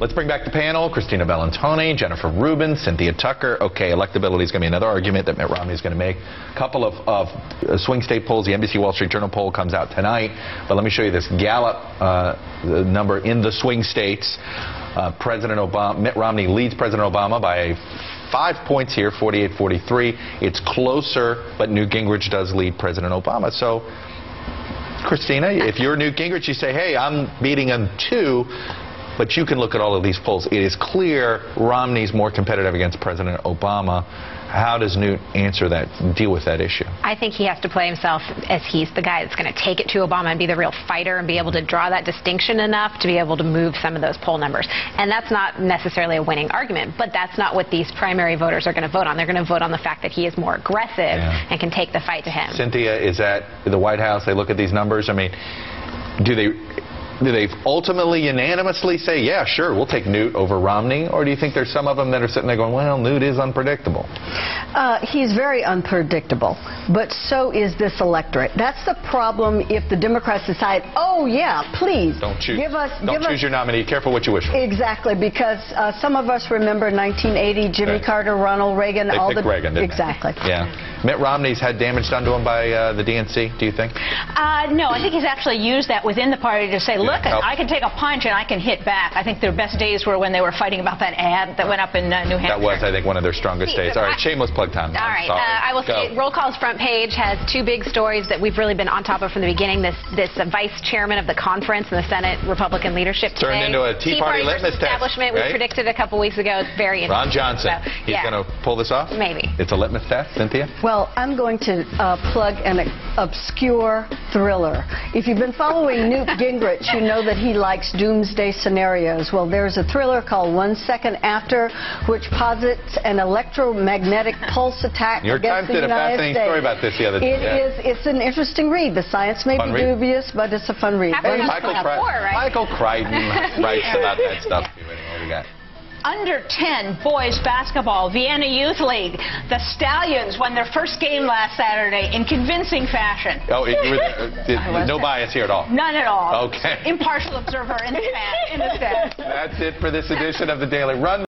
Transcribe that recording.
Let's bring back the panel. Christina Bellantoni, Jennifer Rubin, Cynthia Tucker. Okay, electability is going to be another argument that Mitt Romney is going to make. A couple of swing state polls. The NBC Wall Street Journal poll comes out tonight. But let me show you this Gallup number in the swing states. Mitt Romney leads President Obama by 5 points here, 48-43. It's closer, but Newt Gingrich does lead President Obama. So, Christina, if you're Newt Gingrich, you say, hey, I'm beating him 2, but you can look at all of these polls. It is clear Romney's more competitive against President Obama. How does Newt answer that, deal with that issue? I think he has to play himself as he's the guy that's going to take it to Obama and be the real fighter and be able to draw that distinction enough to be able to move some of those poll numbers. And that's not necessarily a winning argument, but that's not what these primary voters are going to vote on. They're going to vote on the fact that he is more aggressive and can take the fight to him. Cynthia, is that the White House? They look at these numbers. I mean, do they ultimately unanimously say, yeah, sure, we'll take Newt over Romney? Or do you think there's some of them that are sitting there going, well, Newt is unpredictable? He's very unpredictable, but so is this electorate. That's the problem if the Democrats decide, oh, yeah, please, don't choose choose your nominee. Careful what you wish for. Exactly, because some of us remember 1980, Jimmy Carter, Ronald Reagan. They picked Reagan, didn't exactly. They? Yeah. Mitt Romney's had damage done to him by the DNC, do you think? No, I think he's actually used that within the party to say, look, I can take a punch and I can hit back. I think their best days were when they were fighting about that ad that went up in New Hampshire. That was, I think, one of their strongest days. All right, shameless plug time. All right, I will say Roll Call's front page has 2 big stories that we've really been on top of from the beginning. This vice chairman of the conference and the Senate Republican leadership today. Turned into a Tea Party litmus test. Establishment we predicted a couple weeks ago. It's very interesting. Ron Johnson. So, he's going to pull this off? Maybe. It's a litmus test, Cynthia? Well, I'm going to plug an obscure thriller. If you've been following Newt Gingrich, you know that he likes doomsday scenarios. Well, there's a thriller called 1 Second After, which posits an electromagnetic pulse attack against the United States. New York Times did a fascinating story about this the other day. It's an interesting read. The science may be dubious, but it's a fun read. Michael Crichton writes about that stuff. What do we got? Under 10 boys basketball, Vienna Youth League. The Stallions won their first game last Saturday in convincing fashion. Oh, no bias here at all? None at all. Okay. Impartial observer in the stand. That's it for this edition of the Daily Rundown.